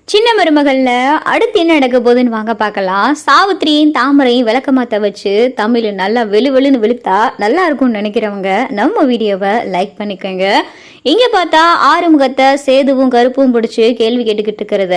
சின்ன மருமகள்ல அடுத்து என்ன நடக்க போகுதுன்னு வாங்க பார்க்கலாம். சாவித்திரியும் தாமரையும் விளக்கமாத்த வச்சு தமிழ் நல்லா வெளுன்னு வெளுத்தா நல்லா இருக்கும்னு நினைக்கிறவங்க நம்ம வீடியோவை லைக் பண்ணிக்கோங்க. இங்க பார்த்தா ஆறுமுகத்தை சேதுவும் கருப்பும் பிடிச்சி கேள்வி கேட்டுக்கிட்டு இருக்கிறத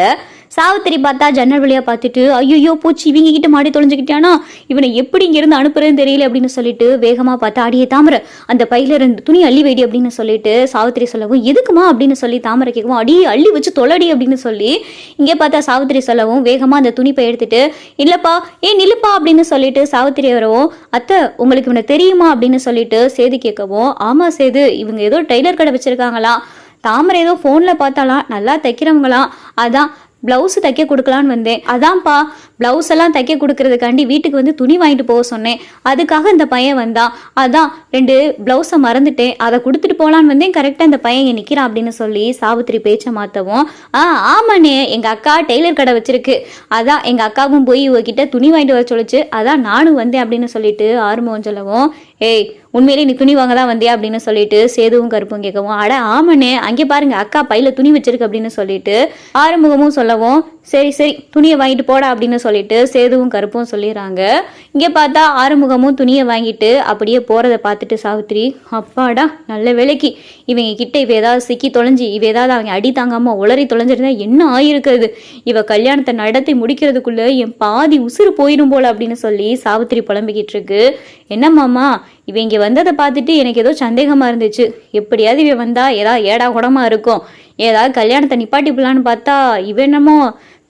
சாவித்திரி பார்த்தா ஜன்னல் வழியா பார்த்துட்டு ஐயோ பூச்சி இவங்க கிட்ட மாடி தொலைஞ்சுக்கிட்டானா இவனை எப்படி இங்கிருந்து அனுப்புறதுன்னு தெரியல அப்படின்னு சொல்லிட்டு வேகமா பார்த்தா அடியே தாமரை அந்த பையில 2 துணி அள்ளி வைடி அப்படின்னு சொல்லிட்டு சாவித்திரி சொல்லவும் எதுக்குமா அப்படின்னு சொல்லி தாமரை கேட்கவும் அடி அள்ளி வச்சு தொலைடி அப்படின்னு சொல்லி இங்கே பார்த்தா சாவித்திரி சொல்லவும் வேகமா அந்த துணிப்பை எடுத்துட்டு இல்லப்பா நில்லுப்பா அப்படின்னு சொல்லிட்டு சாவித்திரி வரவும் அத்தை உங்களுக்கு இவனை தெரியுமா அப்படின்னு சொல்லிட்டு சேது கேட்கவும் ஆமா சேது இவங்க ஏதோ டெய்லர் கடை வச்சிருக்காங்களாம், தாமரை ஏதோ போன்ல பார்த்தாலாம் நல்லா தைக்கிறவங்களாம், அதான் பிளவுஸ் தைக்க கொடுக்கலான்னு வந்தேன், அதான்ப்பா பிளவுஸ் எல்லாம் தைக்க கொடுக்கறதுக்காண்டி வீட்டுக்கு வந்து துணி வாங்கிட்டு போக சொன்னேன், அதுக்காக இந்த பையன் வந்தான், அதான் 2 பிளவுஸை மறந்துட்டேன் அதை கொடுத்துட்டு போகலான்னு வந்தேன், கரெக்டாக இந்த பையன் நிற்கிறான் அப்படின்னு சொல்லி சாவித்திரி பேச்சை மாற்றவும் ஆமாண்ணே எங்கள் அக்கா டெய்லர் கடை வச்சிருக்கு, அதான் எங்கள் அக்காவும் போய் இவகிட்ட துணி வாங்கிட்டு வர சொல்லிச்சு, அதான் நானும் வந்தேன் அப்படின்னு சொல்லிட்டு ஆறுமுகம் சொல்லவும் ஏய் உண்மையிலே நீ துணி வாங்க தான் வந்தியா அப்படின்னு சொல்லிட்டு சேதுவும் கருப்பும் கேட்கவும் அட ஆமாண்ணே அங்கே பாருங்க அக்கா பையில துணி வச்சிருக்கு அப்படின்னு சொல்லிட்டு ஆறுமுகமும் சொல்லவும் சரி துணியை வாங்கிட்டு போடா அப்படின்னு சொல்லிட்டு சேதுவும் கருப்பும் சொல்லிடுறாங்க. இங்கே பார்த்தா ஆறுமுகமும் துணியை வாங்கிட்டு அப்படியே போறதை பார்த்துட்டு சாவித்திரி அப்பாடா நல்ல வேலைக்கு இவங்க கிட்ட இவ ஏதாவது சிக்கி தொலைஞ்சி இவ ஏதாவது அவங்க அடி தாங்காம உளறி தொலைஞ்சிருந்தா என்ன ஆயிருக்கிறது, இவ கல்யாணத்தை நடத்தி முடிக்கிறதுக்குள்ள என் பாதி உசுறு போயிடும் போல அப்படின்னு சொல்லி சாவித்திரி புலம்பிக்கிட்டு இருக்கு. என்ன மாமா இவங்க வந்ததை பார்த்துட்டு எனக்கு ஏதோ சந்தேகமா இருந்துச்சு, எப்படியாவது இவ வந்தா ஏதாவது ஏடா குடமா இருக்கும், ஏதாவது கல்யாணத்தை நிப்பாட்டிப்பலான்னு பார்த்தா இவ என்னமோ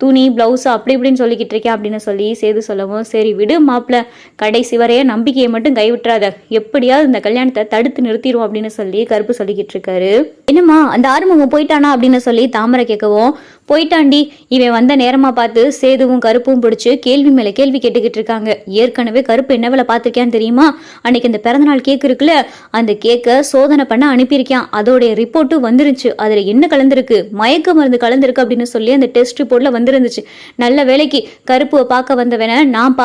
துணி பிளவுஸ் அப்படி இப்படின்னு சொல்லிக்கிட்டு இருக்கேன் அப்படின்னு சொல்லி சேது சொல்லவும் சரி விடு மாப்பிள்ள கடைசி வரைய நம்பிக்கையை மட்டும் கைவிட்டுறாத, எப்படியாவது இந்த கல்யாணத்தை தடுத்து நிறுத்திடும் அப்படின்னு சொல்லி கருப்பு சொல்லிக்கிட்டு இருக்காரு. என்னம்மா அந்த ஆறுமுகம் போயிட்டானா அப்படின்னு சொல்லி தாமரை கேட்கவும் போயிட்டாண்டி இவன் வந்த நேரமா பார்த்து சேதுவும் கருப்பும் பிடிச்சி கேள்வி மேல கேள்வி கேட்டுக்கிட்டு இருக்காங்க. ஏற்கனவே கருப்பு என்ன வேலை பார்த்துருக்கான்னு தெரியுமா, அன்னைக்கு இந்த பிறந்தநாள் கேக் இருக்குல்ல அந்த கேக்கை சோதனை பண்ண அனுப்பியிருக்கான், அதோடைய ரிப்போர்ட்டும் வந்துருச்சு, அதுல என்ன கலந்துருக்கு மயக்க மருந்து கலந்துருக்கு அப்படின்னு சொல்லி அந்த டெஸ்ட் ரிப்போர்ட்ல வந்துருந்துச்சு. நல்ல வேலைக்கு கருப்புவை பார்க்க வந்தவனை நான்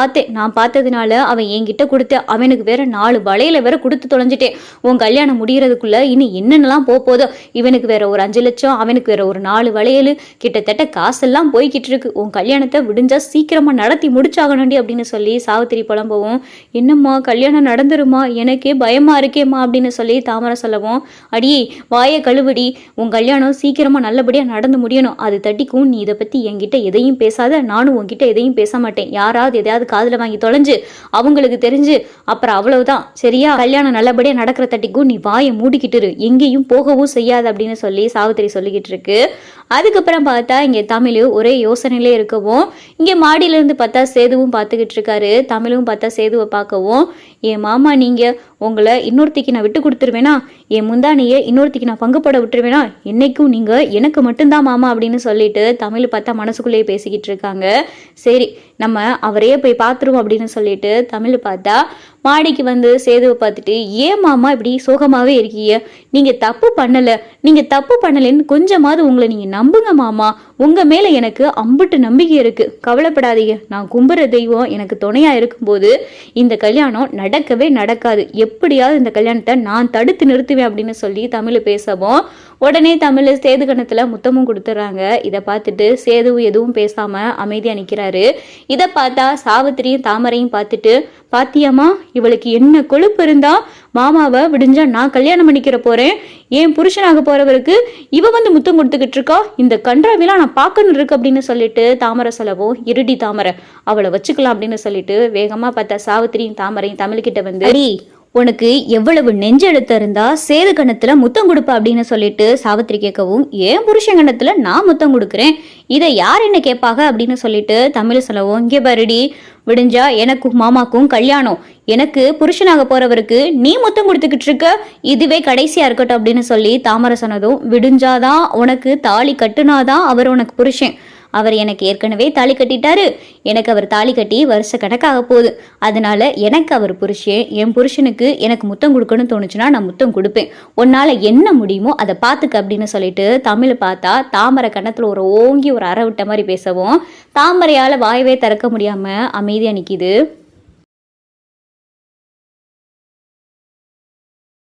பார்த்ததுனால அவன் என்கிட்ட கொடுத்த அவனுக்கு வேற 4 வளையல வேற கொடுத்து தொலைஞ்சிட்டேன், உன் கல்யாணம் முடியறதுக்குள்ள இன்னும் என்னென்னலாம் போதோ, இவனுக்கு வேற ஒரு 5 லட்சம் அவனுக்கு வேற ஒரு 4 வளையல் கிட்டத்தட்ட காசெல்லாம் போய்கிட்டு இருக்கு, உன் கல்யாணத்தை விடிஞ்சா சீக்கிரமா நடத்தி முடிச்சாகணுண்டி அப்படின்னு சொல்லி சாவித்திரி புலம்பவும் என்னம்மா கல்யாணம் நடந்துருமா எனக்கே பயமா இருக்கேம்மா அப்படின்னு சொல்லி தாமரை சொல்லவும் அடியே வாயை கழுவுடி, உன் கல்யாணம் சீக்கிரமா நல்லபடியா நடந்து முடியணும், அது தட்டிக்கும் நீ இதை பத்தி என்கிட்ட எதையும் பேசாத, நானும் உன்கிட்ட எதையும் பேச மாட்டேன், யாராவது எதையாவது காதுல வாங்கி தொலைஞ்சு அவங்களுக்கு தெரிஞ்சு அப்புறம் அவ்வளவுதான் சரியா, கல்யாணம் நல்லபடியா நடக்கிற தட்டிக்கும் நீ வாயை மூடிக்கிட்டு இரு, எங்கேயும் போகவும் செய்யாது அப்படின்னு சொல்லி சாவித்திரி சொல்லிக்கிட்டு இருக்கு. அதுக்கப்புறம் பார்த்தா இங்கே தமிழ் ஒரே யோசனையிலே இருக்கவும் இங்கே மாடியிலேருந்து பார்த்தா சேதுவும் பார்த்துக்கிட்டு இருக்காரு. தமிழும் பார்த்தா சேதுவை பார்க்கவும் என் மாமா நீங்கள் உங்களை இன்னொருத்திக்கு நான் விட்டு கொடுத்துருவேனா, என் முந்தானியை இன்னொருத்திக்கு நான் பங்குப்பட விட்டுருவேனா, என்னைக்கும் நீங்கள் எனக்கு மட்டும்தான் மாமா அப்படின்னு சொல்லிட்டு தமிழ் பார்த்தா மனசுக்குள்ளேயே பேசிக்கிட்டு இருக்காங்க. சரி நம்ம அவரையே போய் பார்த்துருவோம் அப்படின்னு சொல்லிட்டு தமிழ் பார்த்தா மாடிக்கு வந்து சேதுவை பார்த்துட்டு ஏன் மாமா இப்படி சோகமாகவே இருக்கீங்க, நீங்கள் தப்பு பண்ணலைன்னு கொஞ்சமாவது உங்களை நீங்கள் நம்புங்க மாமா, உங்கள் மேலே எனக்கு அம்புட்டு நம்பிக்கை இருக்குது, கவலைப்படாதீங்க, நான் கும்புற தெய்வம் எனக்கு துணையாக இருக்கும்போது இந்த கல்யாணம் நடக்கவே நடக்காது, எப்படியாவது இந்த கல்யாணத்தை நான் தடுத்து நிறுத்துவேன் அப்படின்னு சொல்லி தமிழ் பேசவும் உடனே தமிழ் சேது கணத்தில் முத்தமும் கொடுத்துட்றாங்க. இதை பார்த்துட்டு சேதுவும் எதுவும் பேசாமல் அமைதியாக நிற்கிறாரு. இதை பார்த்தா சாவித்திரியும் தாமரையும் பார்த்துட்டு பாத்தியம்மா இவளுக்கு என்ன கொழுப்பு இருந்தா மாமாவை விடிஞ்சா நான் கல்யாணம் பண்ணிக்கிற போறேன், ஏன் புருஷனாக போறவருக்கு இவ வந்து முத்தம் கொடுத்துக்கிட்டு இருக்கா, இந்த கன்றாவிலாம் நான் பார்க்கணும் இருக்கு அப்படின்னு சொல்லிட்டு தாமரை சொல்லவும் இருடி தாமரை அவளை வச்சுக்கலாம் அப்படின்னு சொல்லிட்டு வேகமா பார்த்தா சாவித்திரியும் தாமரையும் தமிழ்கிட்ட வந்து உனக்கு எவ்வளவு நெஞ்செழுத்த இருந்தா சேது கணத்துல முத்தம் கொடுப்ப அப்படின்னு சொல்லிட்டு சாவித்திரி கேட்கவும் ஏன் புருஷன் கணத்துல நான் முத்தம் கொடுக்குறேன், இதை யார் என்ன கேட்பாங்க அப்படின்னு சொல்லிட்டு தமிழ் சொல்லவும் இங்கே பாருடி விடிஞ்சா எனக்கும் மாமாக்கும் கல்யாணம், எனக்கு புருஷனாக போறவருக்கு நீ முத்தம் கொடுத்துக்கிட்டு இருக்க, இதுவே கடைசியா இருக்கட்டும் அப்படின்னு சொல்லி தாமரை சொன்னதும் விடிஞ்சாதான் உனக்கு தாலி கட்டுனாதான் அவர் உனக்கு புருஷன், அவர் எனக்கு ஏற்கனவே தாலி கட்டிட்டாரு, எனக்கு அவர் தாலி கட்டி வருஷ கணக்காக போகுது, அதனால எனக்கு அவர் புருஷன், என் புருஷனுக்கு எனக்கு முத்தம் கொடுக்கணும்னு தோணுச்சுன்னா நான் முத்தம் கொடுப்பேன், உன்னால என்ன முடியுமோ அதை பார்த்துக்க அப்படின்னு சொல்லிட்டு தமிழ் பார்த்தா தாமரை கணத்துல ஒரு ஓங்கி ஒரு அற விட்ட மாதிரி பேசவும் தாமரையால வாயவே திறக்க முடியாம அமைதியா நிக்குது.